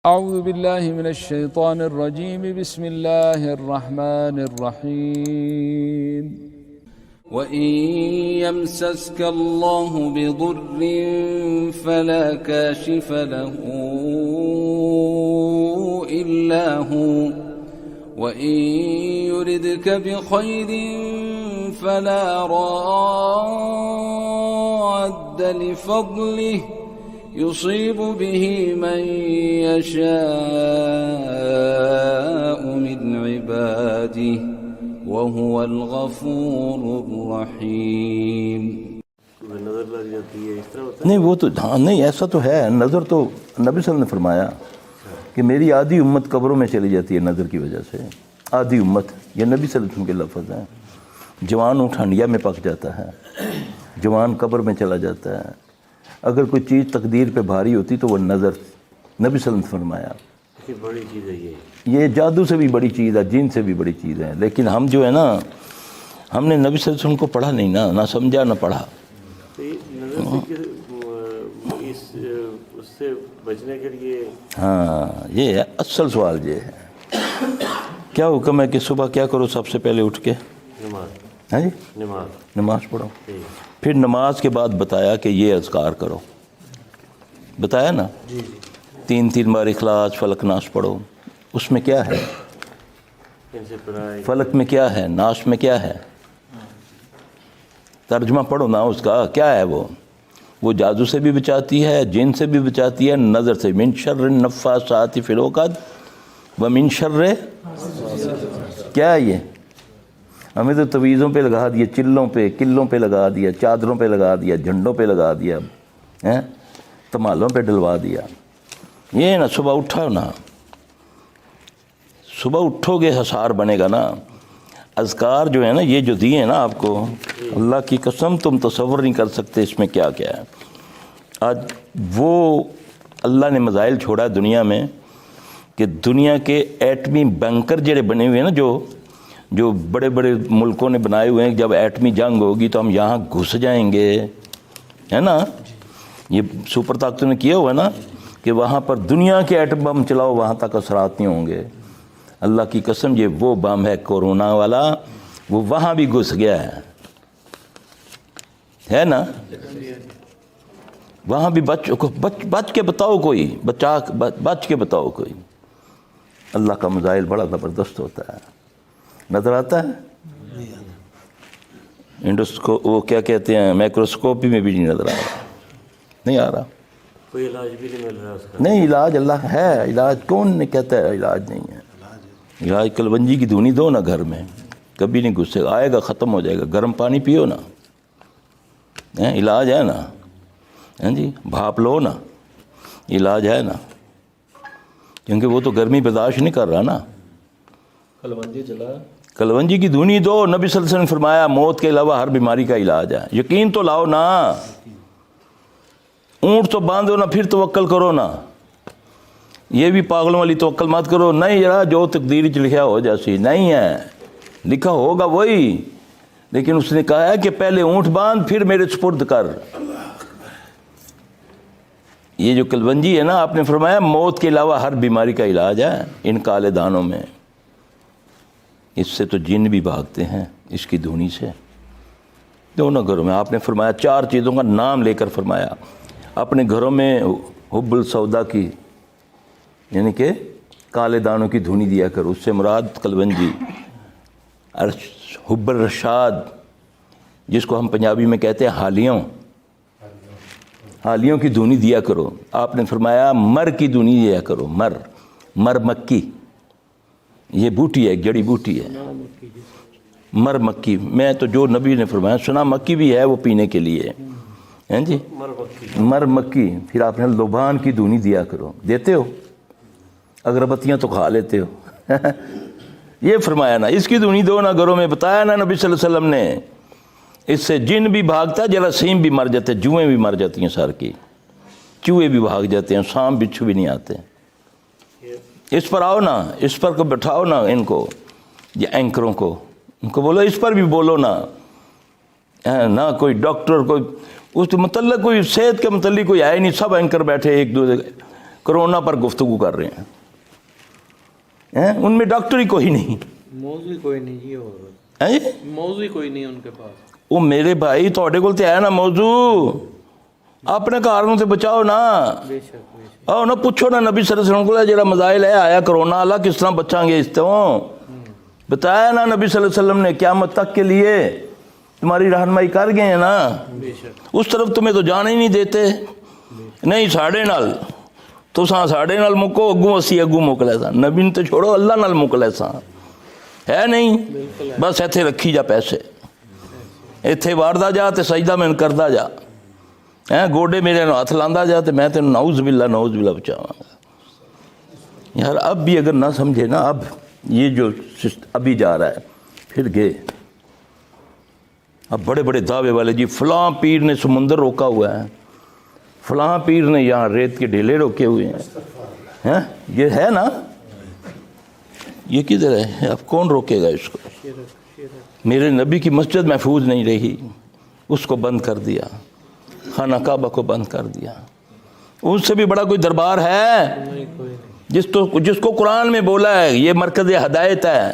أعوذ بالله من الشيطان الرجيم بسم الله الرحمن الرحيم وإن يمسسك الله بضر فلا كاشف له إلا هو وإن يردك بخير فلا راد لفضله يصيب به من يشاء من عباده وهو الغفور الرحيم. نہیں وہ تو ہاں نہیں ایسا تو ہے. نظر تو نبی صلی اللہ علیہ وسلم نے فرمایا کہ میری آدھی امت قبروں میں چلی جاتی ہے نظر کی وجہ سے. آدھی امت یہ نبی صلی اللہ علیہ وسلم کے لفظ ہیں. جوان اونٹ ہنڈیا میں پک جاتا ہے, جوان قبر میں چلا جاتا ہے. اگر کوئی چیز تقدیر پہ بھاری ہوتی تو وہ نظر. نبی صلی اللہ علیہ وسلم نے فرمایا بڑی چیز ہے یہ جادو سے بھی بڑی چیز ہے, جن سے بھی بڑی چیز ہے. لیکن ہم جو ہے نا, ہم نے نبی صلی اللہ علیہ وسلم کو پڑھا نہیں نا, نہ سمجھا نہ پڑھا. اس سے بچنے کے لیے ہاں یہ ہے اصل سوال. یہ ہے کیا حکم ہے کہ صبح کیا کرو سب سے پہلے اٹھ کے؟ نماز. ہاں جی نماز پڑھو. پھر نماز کے بعد بتایا کہ یہ اذکار کرو. بتایا نا 3 بار اخلاص فلق ناس پڑھو. اس میں کیا ہے؟ فلق میں کیا ہے, ناس میں کیا ہے؟ ترجمہ پڑھو نا اس کا کیا ہے. وہ جادو سے بھی بچاتی ہے, جن سے بھی بچاتی ہے, نظر سے. من شر النفاثات فی العقد ومن شر کیا ہے یہ؟ ہمیں تو تویزوں پہ لگا دیا, چلوں پہ قلوں پہ لگا دیا, چادروں پہ لگا دیا, جھنڈوں پہ لگا دیا, تمالوں پہ ڈلوا دیا. یہ نا صبح اٹھا نا, صبح اٹھو گے حصار بنے گا نا. اذکار جو ہے نا یہ جو دیے ہیں نا آپ کو, اللہ کی قسم تم تصور نہیں کر سکتے اس میں کیا کیا ہے. آج وہ اللہ نے مزائل چھوڑا ہے دنیا میں کہ دنیا کے ایٹمی بنکر جڑے بنے ہوئے ہیں نا, جو بڑے بڑے ملکوں نے بنائے ہوئے ہیں. جب ایٹمی جنگ ہوگی تو ہم یہاں گھس جائیں گے, ہے نا. یہ سپر طاقتوں نے کیا ہوا ہے نا کہ وہاں پر دنیا کے ایٹم بم چلاؤ, وہاں تک اثرات نہیں ہوں گے. اللہ کی قسم یہ وہ بم ہے کورونا والا, وہ وہاں بھی گھس گیا ہے نا. وہاں بھی بچ کے بتاؤ کوئی, بچ کے بتاؤ کوئی. اللہ کا مزائل بڑا زبردست ہوتا ہے. نظر آتا ہے وہ کیا کہتے ہیں مائکروسکوپی میں بھی نہیں نظر آ رہا, نہیں آ رہا. کوئی علاج بھی نہیں مل رہا اس کا. نہیں علاج اللہ ہے. علاج کون نے کہتا ہے علاج نہیں ہے؟ علاج کلونجی کی دھونی دو نا گھر میں, کبھی نہیں گھسے گا, آئے گا ختم ہو جائے گا. گرم پانی پیو نا, علاج ہے نا. ہاں جی بھاپ لو نا, علاج ہے نا. کیونکہ وہ تو گرمی برداشت نہیں کر رہا نا. کلونجی کی دھونی دو. نبی صلی اللہ علیہ وسلم نے فرمایا موت کے علاوہ ہر بیماری کا علاج ہے. یقین تو لاؤ نا. اونٹ تو باندھو نا, پھر توکل کرو نا. یہ بھی پاگلوں والی توکل مت کرو. نہیں یار جو تقدیر چ لکھا ہو جیسی نہیں ہے, لکھا ہوگا وہی. لیکن اس نے کہا ہے کہ پہلے اونٹ باندھ پھر میرے سپرد کر. یہ جو کلونجی ہے نا, آپ نے فرمایا موت کے علاوہ ہر بیماری کا علاج ہے ان کالے دانوں میں. اس سے تو جن بھی بھاگتے ہیں اس کی دھونی سے. دونوں گھروں میں آپ نے فرمایا 4 چیزوں کا نام لے کر فرمایا. اپنے گھروں میں حب السودا کی یعنی کہ کالے دانوں کی دھونی دیا کرو. اس سے مراد کلونجی. حب الرشاد جس کو ہم پنجابی میں کہتے ہیں حالیوں کی دھونی دیا کرو. آپ نے فرمایا مر کی دھونی دیا کرو. مر مکی, یہ بوٹی ہے, ایک جڑی بوٹی ہے مر مکی. میں تو جو نبی نے فرمایا سنا مکی بھی ہے وہ پینے کے لیے, ہیں جی مر مکی. پھر آپ نے لوبان کی دھونی دیا کرو. دیتے ہو؟ اگربتیاں تو کھا لیتے ہو. یہ فرمایا نا اس کی دھونی دو نا گھروں میں. بتایا نا نبی صلی اللہ علیہ وسلم نے اس سے جن بھی بھاگتا ہے, جراثیم بھی مر جاتے, جوئیں بھی مر جاتی ہیں سر کی, چوہے بھی بھاگ جاتے ہیں, سانپ بچھو بھی نہیں آتے. اس پر آؤ نا, اس پر کو بٹھاؤ نا ان کو, یہ اینکروں کو, ان کو بولو اس پر بھی بولو نا. نہ کوئی ڈاکٹر, کوئی اس متعلق کوئی صحت کے متعلق کوئی آئے نہیں. سب اینکر بیٹھے ایک دوسرے کرونا پر گفتگو کر رہے ہیں، ان میں ڈاکٹر ہی کوئی نہیں، موضوع ہی کوئی نہیں جی، موضوع ہی کوئی نہیں ان کے پاس۔ وہ میرے بھائی تھوڑے کول تے ہے نا موضوع، اپنے گھروں سے بچاؤ نا، بے شک بے شک۔ آؤ نہ پوچھو نا نبی صلی اللہ علیہ وسلم کو جڑا مزائل ہے آیا کرونا اللہ کس طرح بچاں گے اس تو، بتایا نا نبی صلی اللہ علیہ وسلم نے قیامت تک کے لیے تمہاری رہنمائی کر گئے ہیں نا، بے شک۔ اس طرف تمہیں تو جانے ہی نہیں دیتے، نہیں ساڑھے نال تو ساڑھے نال مکو، اگوں اسی اگوں موکلے سا، نبی نے تو چھوڑو اللہ نال موکلے سا، ہے نہیں، بس ایتھے رکھی جا پیسے، ایتھے واردا جا تے سجدہ میں کردا جا، گوڈے میرے ہاتھ لاندا جا تے میں تینوں نعوذ باللہ بچاواں گا۔ یار اب بھی اگر نہ سمجھے نا، اب یہ جو ابھی جا رہا ہے پھر گئے، اب بڑے بڑے دعوے والے جی فلاں پیر نے سمندر روکا ہوا ہے، فلاں پیر نے یہاں ریت کے ڈھیلے روکے ہوئے ہیں، یہ ہے نا، یہ کدھر ہے، اب کون روکے گا اس کو؟ میرے نبی کی مسجد محفوظ نہیں رہی، اس کو بند کر دیا، خانہ کعبہ کو بند کر دیا، اس سے بھی بڑا کوئی دربار ہے جس کو قرآن میں بولا ہے یہ مرکز ہدایت ہے،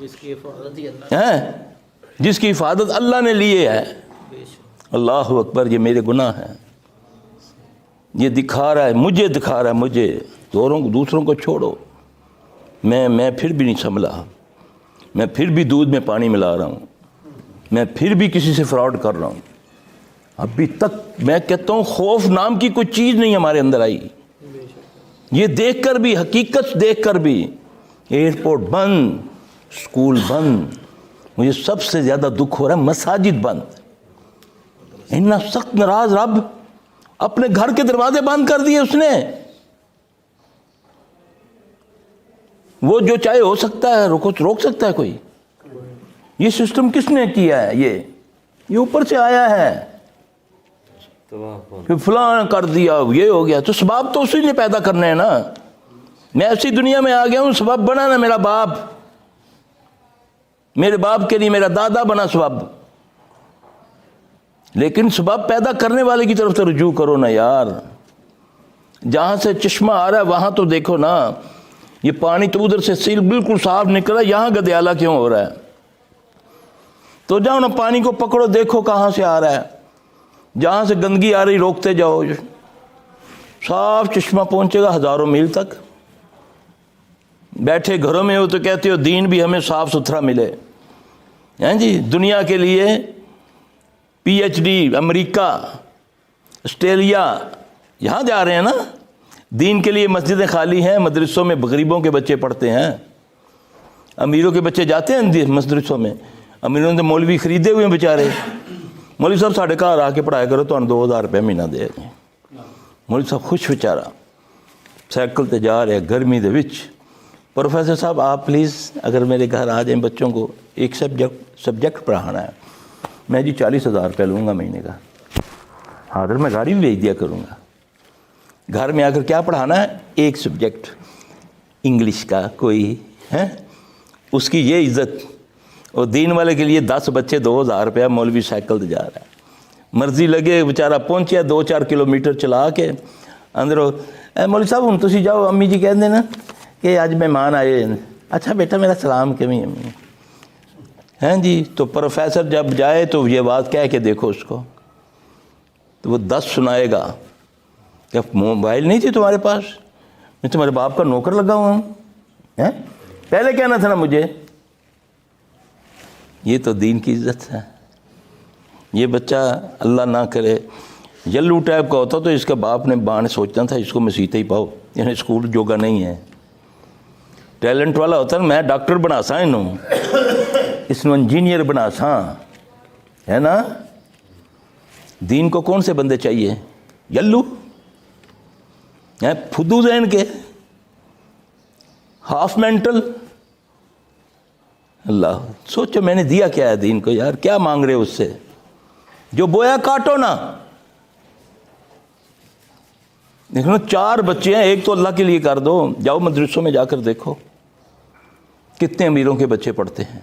جس کی حفاظت ہی اللہ، جس کی حفاظت اللہ نے لیے ہے۔ اللہ اکبر، یہ میرے گناہ ہیں، یہ دکھا رہا ہے مجھے، دکھا رہا ہے مجھے، دوسروں کو چھوڑو، میں پھر بھی نہیں سنبھلا، میں پھر بھی دودھ میں پانی ملا رہا ہوں، میں پھر بھی کسی سے فراڈ کر رہا ہوں، ابھی تک میں کہتا ہوں خوف نام کی کوئی چیز نہیں ہمارے اندر آئی، یہ دیکھ کر بھی، حقیقت دیکھ کر بھی، ایئرپورٹ بند، اسکول بند، مجھے سب سے زیادہ دکھ ہو رہا ہے مساجد بند، اتنا سخت ناراض رب، اپنے گھر کے دروازے بند کر دیے اس نے، وہ جو چاہے ہو سکتا ہے، روک سکتا ہے کوئی؟ یہ سسٹم کس نے کیا ہے؟ یہ اوپر سے آیا ہے، پھر فلاں کر دیا، یہ ہو گیا، تو سباب تو اسی نے پیدا کرنا ہے نا، میں ایسی دنیا میں آ گیا ہوں، سبب بنا نا میرا باپ، میرے باپ کے لیے میرا دادا بنا سبب، لیکن سبب پیدا کرنے والے کی طرف سے رجوع کرو نا یار، جہاں سے چشمہ آ رہا ہے وہاں تو دیکھو نا، یہ پانی تو ادھر سے سیل بالکل صاف نکلا، یہاں گدیالہ کیوں ہو رہا ہے؟ تو جاؤ نا پانی کو پکڑو، دیکھو کہاں سے آ رہا ہے، جہاں سے گندگی آ رہی روکتے جاؤ، صاف چشمہ پہنچے گا ہزاروں میل تک۔ بیٹھے گھروں میں ہو تو کہتے ہو دین بھی ہمیں صاف ستھرا ملے، ہیں جی، دنیا کے لیے پی ایچ ڈی امریکہ آسٹریلیا یہاں جا رہے ہیں نا، دین کے لیے مسجدیں خالی ہیں، مدرسوں میں غریبوں کے بچے پڑھتے ہیں، امیروں کے بچے جاتے ہیں مدرسوں میں، امیروں نے مولوی خریدے ہوئے ہیں بیچارے، مولوی صاحب ساڑھے گھر آ کے پڑھایا کرو، تو 2000 روپے مہینہ دے گے، مولوی صاحب خوش بیچارہ سائیکل تے جا رہے گرمی دے وچ، پروفیسر صاحب آپ پلیز اگر میرے گھر آ جائیں، بچوں کو ایک سبجیکٹ پڑھانا ہے، میں جی 40,000 روپے لوں گا مہینے کا، حاضر میں گاڑی بھی بھیج دیا کروں گا، گھر میں آ کر کیا پڑھانا ہے؟ ایک سبجیکٹ انگلش کا کوئی ہے، اس کی یہ عزت، اور دین والے کے لیے 10 بچے 2000 روپیہ، مولوی سائیکل دے جا رہا ہے، مرضی لگے بیچارہ پہنچیا 2-4 کلومیٹر چلا کے اندر، مولوی صاحب ہوں تسی جاؤ، امی جی کہہ دینا کہ آج مہمان آئے ہیں، اچھا بیٹا میرا سلام کمی امی، ہیں جی، تو پروفیسر جب جائے تو یہ بات کہہ کے دیکھو اس کو، تو وہ 10 سنائے گا کہ موبائل نہیں تھی تمہارے پاس، میں تمہارے باپ کا نوکر لگا ہوا ہوں، پہلے کہنا تھا نا مجھے۔ یہ تو دین کی عزت ہے۔ یہ بچہ اللہ نہ کرے یلو ٹائپ کا ہوتا تو اس کا باپ نے بہانے سوچنا تھا اس کو مسیطے ہی پاؤ، یعنی اسکول جوگا نہیں ہے، ٹیلنٹ والا ہوتا ہے، میں ڈاکٹر بنا سا انہوں، اس نے انجینئر بنا سا، ہے نا۔ دین کو کون سے بندے چاہیے؟ یلو پھدو ذہن کے، ہاف مینٹل۔ اللہ سوچو میں نے دیا کیا ہے دین کو یار، کیا مانگ رہے ہو اس سے؟ جو بویا کاٹو نا۔ دیکھو 4 بچے ہیں، ایک تو اللہ کے لیے کر دو، جاؤ مدرسوں میں جا کر دیکھو کتنے امیروں کے بچے پڑھتے ہیں،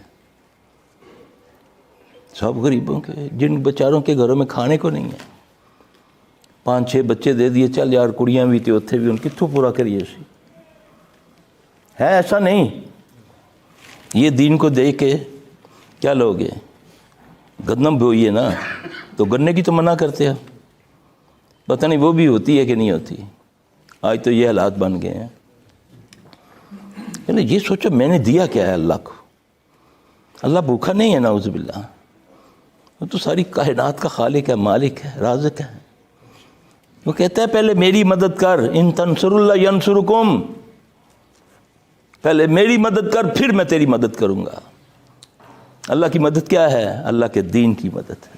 سب غریبوں کے، جن بیچاروں کے گھروں میں کھانے کو نہیں ہے۔ 5-6 بچے دے دیے, چل یار کڑیاں بھی تھے اتنے بھی, ان کتوں پورا کریے سی. ہے ایسا نہیں. یہ دین کو دیکھ کے کیا لوگ ہیں, گندم بوئیے نا تو گنے کی تو منع کرتے ہیں, پتہ نہیں وہ بھی ہوتی ہے کہ نہیں ہوتی. آج تو یہ حالات بن گئے ہیں. یہ سوچو میں نے دیا کیا ہے اللہ کو. اللہ بھوکا نہیں ہے نعوذ باللہ, وہ تو ساری کائنات کا خالق ہے, مالک ہے, رازق ہے. وہ کہتا ہے پہلے میری مدد کر, ان تنصر اللہ ینصرکم, پہلے میری مدد کر پھر میں تیری مدد کروں گا. اللہ کی مدد کیا ہے؟ اللہ کے دین کی مدد ہے.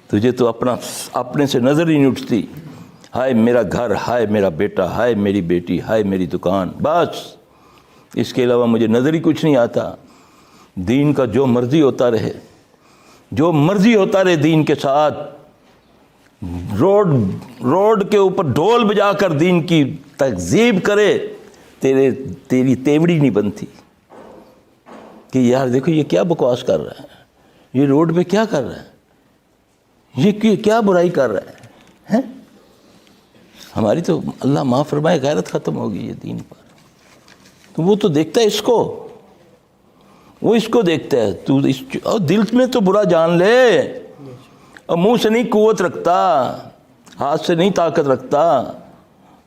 تجھے تو اپنے سے نظر ہی نہیں اٹھتی. ہائے میرا گھر, ہائے میرا بیٹا, ہائے میری بیٹی, ہائے میری دکان, بس اس کے علاوہ مجھے نظر ہی کچھ نہیں آتا. دین کا جو مرضی ہوتا رہے, جو مرضی ہوتا رہے دین کے ساتھ. روڈ کے اوپر ڈھول بجا کر دین کی تکذیب کرے, تیری تیوڑی نہیں بنتی کہ یار دیکھو یہ کیا بکواس کر رہا ہے, یہ روڈ پہ کیا کر رہا ہے, یہ کیا برائی کر رہا ہے. ہماری تو اللہ معاف فرمائے غیرت ختم ہوگی یہ دین پر. تو وہ تو دیکھتا ہے اس کو, وہ اس کو دیکھتا ہے. تو اور دل میں تو برا جان لے, اور منہ سے نہیں قوت رکھتا, ہاتھ سے نہیں طاقت رکھتا,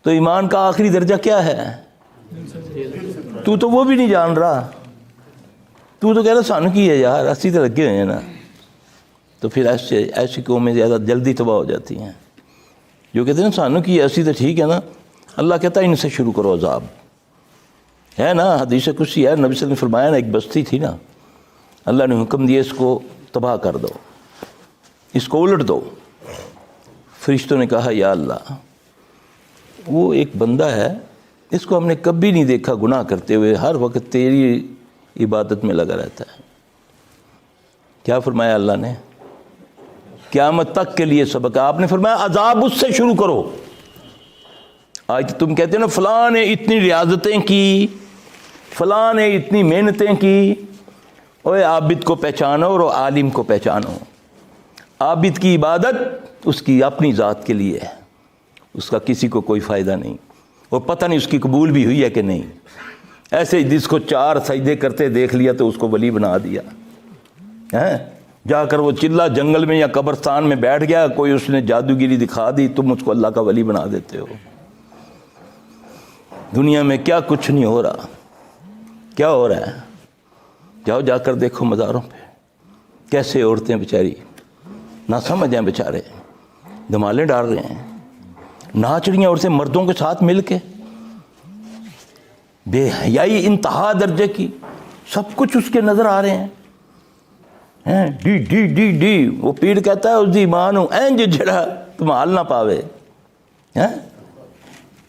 تو ایمان کا آخری درجہ کیا ہے؟ تو وہ بھی نہیں جان رہا. تو کہہ رہا سانو کی ہے یار, اسی تو لگے ہوئے ہیں نا. تو پھر ایسی قومیں زیادہ جلدی تباہ ہو جاتی ہیں. جو کہتے ہیں نا سانو کی ایسی تو ٹھیک ہے نا, اللہ کہتا ہے ان سے شروع کرو عذاب. ہے نا حدیث قدسی ہے, نبی صلی اللہ علیہ وسلم نے فرمایا نا, ایک بستی تھی نا, اللہ نے حکم دیا اس کو تباہ کر دو, اس کو الٹ دو. فرشتوں نے کہا یا اللہ وہ ایک بندہ ہے, اس کو ہم نے کبھی نہیں دیکھا گناہ کرتے ہوئے, ہر وقت تیری عبادت میں لگا رہتا ہے. کیا فرمایا اللہ نے؟ قیامت تک کے لیے سبق. آپ نے فرمایا عذاب اس سے شروع کرو. آج تم کہتے ہیں نا فلاں نے اتنی ریاضتیں کی, فلاں نے اتنی محنتیں کی. اوے عابد کو پہچانو اور عالم کو پہچانو. عابد کی عبادت اس کی اپنی ذات کے لیے ہے, اس کا کسی کو کوئی فائدہ نہیں, اور پتہ نہیں اس کی قبول بھی ہوئی ہے کہ نہیں. ایسے جس کو 4 سجدے کرتے دیکھ لیا تو اس کو ولی بنا دیا. جا کر وہ چلا جنگل میں یا قبرستان میں بیٹھ گیا, کوئی اس نے جادوگیری دکھا دی, تم اس کو اللہ کا ولی بنا دیتے ہو. دنیا میں کیا کچھ نہیں ہو رہا. کیا ہو رہا ہے؟ جاؤ جا کر دیکھو مزاروں پہ کیسے عورتیں بیچاری نہ سمجھ ہیں, بیچارے دھمالیں ڈال رہے ہیں, ناچ رہی ہیں عورتیں مردوں کے ساتھ مل کے, بے حیائی انتہا درجے کی. سب کچھ اس کے نظر آ رہے ہیں. ڈی ڈی ڈی ڈی وہ پیر کہتا ہے اس دی ماں اینج جڑا تم حال نہ پاوے.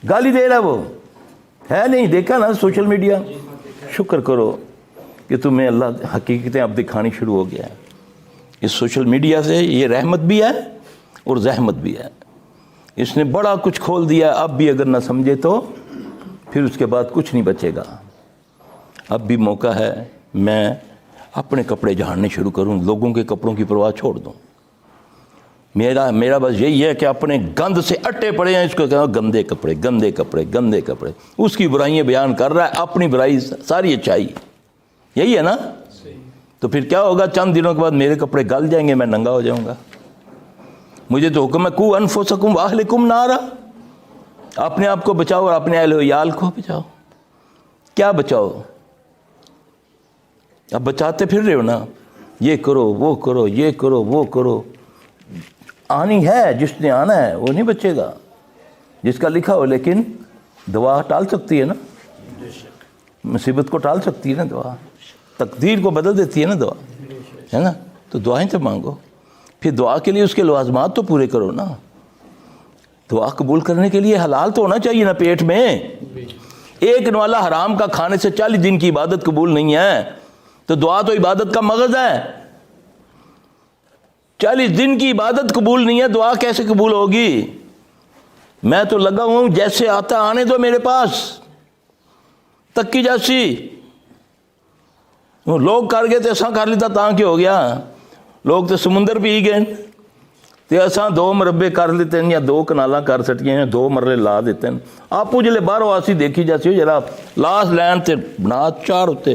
گالی دے رہا وہ ہے نہیں, دیکھا نا سوشل میڈیا. شکر کرو کہ تمہیں اللہ حقیقتیں اب دکھانی شروع ہو گیا ہے. اس سوشل میڈیا سے یہ رحمت بھی ہے اور زحمت بھی ہے. اس نے بڑا کچھ کھول دیا. اب بھی اگر نہ سمجھے تو پھر اس کے بعد کچھ نہیں بچے گا. اب بھی موقع ہے میں اپنے کپڑے جھاڑنے شروع کروں, لوگوں کے کپڑوں کی پرواہ چھوڑ دوں. میرا بس یہی ہے کہ اپنے گند سے اٹے پڑے ہیں, اس کو کہنا گندے کپڑے گندے کپڑے گندے کپڑے. اس کی برائیاں بیان کر رہا ہے, اپنی برائی ساری اچھائی. یہی ہے نا. تو پھر کیا ہوگا, چند دنوں کے بعد میرے کپڑے گل جائیں گے, میں ننگا ہو جاؤں گا. مجھے تو حکم ہے قو انفسکم واہلکم نارا, اپنے آپ کو بچاؤ اور اپنے اہل و عیال کو بچاؤ. کیا بچاؤ؟ اب بچاتے پھر رہے ہو نا, یہ کرو وہ کرو یہ کرو وہ کرو. آنی ہے, جس نے آنا ہے وہ نہیں بچے گا, جس کا لکھا ہو. لیکن دعا ٹال سکتی ہے نا, مصیبت کو ٹال سکتی ہے نا دعا, تقدیر کو بدل دیتی ہے نا دعا, ہے نا. تو دعائیں تو مانگو, پھر دعا کے لیے اس کے لوازمات تو پورے کرو نا. دعا قبول کرنے کے لیے حلال تو ہونا چاہیے نا پیٹ میں. ایک نوالا حرام کا کھانے سے 40 دن کی عبادت قبول نہیں ہے, تو دعا تو عبادت کا مغز ہے. 40 دن کی عبادت قبول نہیں ہے, دعا کیسے قبول ہوگی؟ میں تو لگا ہوں جیسے آتا آنے دو میرے پاس, تکی جیسی. لوگ کر گئے تو ایسا کر لیتا تاں کہ ہو گیا. لوگ تو سمندر پہ ہی گئے, تو اصا 2 مربے کر لیتے ہیں یا 2 کنالاں کر سٹیاں یا 2 مرلے لا دیتے ہیں. آپ جلے باہر آسی دیکھی جاتی ہو ذرا لاس لین تے بنا 4 ہوتے.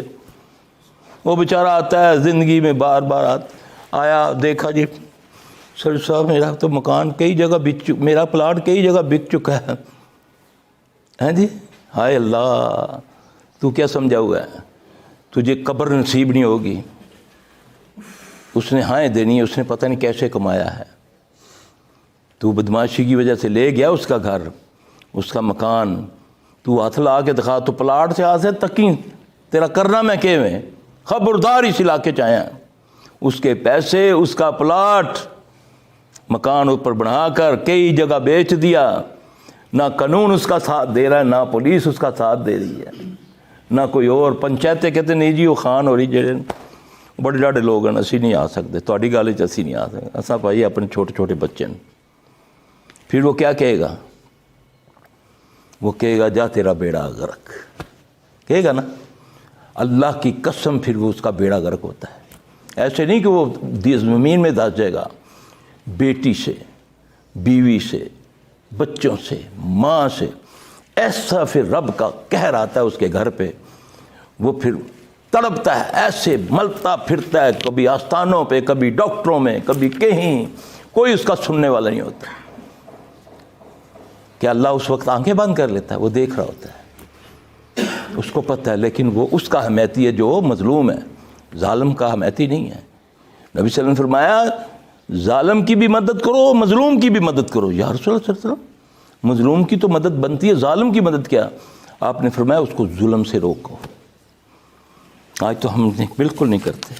وہ بیچارہ آتا ہے زندگی میں بار بار آیا, دیکھا جی سر صاحب میرا تو مکان کئی جگہ میرا پلاٹ کئی جگہ بک چکا ہے. ہیں جی ہائے اللہ, تو کیا سمجھا ہوا ہے, تجھے قبر نصیب نہیں ہوگی. اس نے ہائیں دینی ہے, اس نے پتہ نہیں کیسے کمایا ہے. تو بدماشی کی وجہ سے لے گیا اس کا گھر, اس کا مکان, تو ہاتھ لا کے دکھا, تو پلاٹ سے آسے تکی تیرا کرنا میں کہ میں خبردار اس علاقے چاہیا. اس کے پیسے, اس کا پلاٹ, مکان اوپر بنا کر کئی جگہ بیچ دیا. نہ قانون اس کا ساتھ دے رہا ہے, نہ پولیس اس کا ساتھ دے رہی ہے, نہ کوئی اور. پنچایتیں کہتے نہیں جی وہ خان ہو رہی جڑے بڑے ڈاڈے لوگ ہیں اسی نہیں آ سکتے, تھوڑی گل وچ اسی نہیں آ سکتے. اساں بھائی اپنے چھوٹے چھوٹے بچے ہیں. پھر وہ کیا کہے گا, وہ کہے گا جا تیرا بیڑا غرق, کہے گا نا. اللہ کی قسم پھر وہ اس کا بیڑا غرق ہوتا ہے. ایسے نہیں کہ وہ زمین میں دھس جائے گا. بیٹی سے, بیوی سے, بچوں سے, ماں سے ایسا پھر رب کا قہر آتا ہے اس کے گھر پہ. وہ پھر تڑپتا ہے, ایسے ملتا پھرتا ہے, کبھی آستانوں پہ, کبھی ڈاکٹروں میں, کبھی کہیں. کوئی اس کا سننے والا نہیں ہوتا. کہ اللہ اس وقت آنکھیں بند کر لیتا ہے, وہ دیکھ رہا ہوتا ہے, اس کو پتہ ہے. لیکن وہ اس کا حمیتی ہے جو مظلوم ہے, ظالم کا حمیتی نہیں ہے. نبی صلی اللہ علیہ وسلم نے فرمایا ظالم کی بھی مدد کرو, مظلوم کی بھی مدد کرو. یا رسول اللہ صلی اللہ علیہ وسلم, مظلوم کی تو مدد بنتی ہے, ظالم کی مدد کیا؟ آپ نے فرمایا اس کو ظلم سے روکو. آج تو ہم بالکل نہیں کرتے.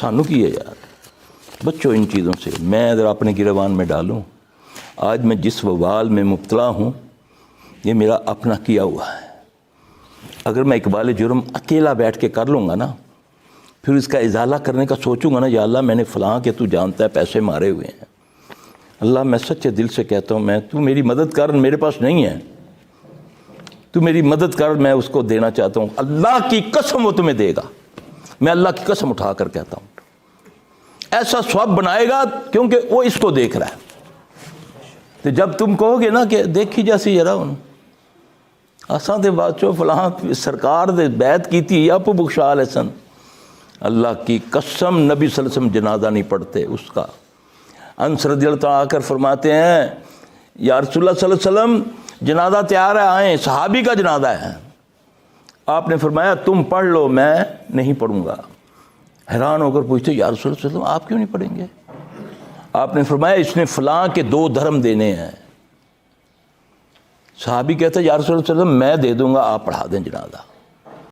سانو کی ہے یار, بچوں ان چیزوں سے. میں اگر اپنے گریبان میں ڈالوں, آج میں جس وبال میں مبتلا ہوں یہ میرا اپنا کیا ہوا ہے. اگر میں اقبال جرم اکیلا بیٹھ کے کر لوں گا نا, پھر اس کا ازالہ کرنے کا سوچوں گا نا, یا اللہ میں نے فلاں کہ تو جانتا ہے پیسے مارے ہوئے ہیں, اللہ میں سچے دل سے کہتا ہوں تو میری مدد کر, میرے پاس نہیں ہے, تو میری مدد کر, میں اس کو دینا چاہتا ہوں. اللہ کی قسم وہ تمہیں دے گا, میں اللہ کی قسم اٹھا کر کہتا ہوں. ایسا ثواب بنائے گا کیونکہ وہ اس کو دیکھ رہا ہے. تو جب تم کہو گے نا کہ دیکھی جیسی ذرا ہوں اساں تے بادشاہ فلاں سرکار دے بیعت کیتی آپ بخشا لے سن, اللہ کی قسم نبی صلی اللہ علیہ وسلم جنازہ نہیں پڑھتے اس کا. انس رضی اللہ تعالیٰ آ کر فرماتے ہیں یا رسول اللہ صلی اللہ علیہ وسلم جنازہ تیار ہے, آئیں, صحابی کا جنازہ ہے. آپ نے فرمایا تم پڑھ لو, میں نہیں پڑھوں گا. حیران ہو کر پوچھتے یا رسول اللہ صلی اللہ علیہ وسلم آپ کیوں نہیں پڑھیں گے؟ آپ نے فرمایا اس نے فلاں کے 2 درہم دینے ہیں. صحابی کہتا ہے یا رسول اللہ صلی اللہ علیہ وسلم میں دے دوں گا, آپ پڑھا دیں جنازہ.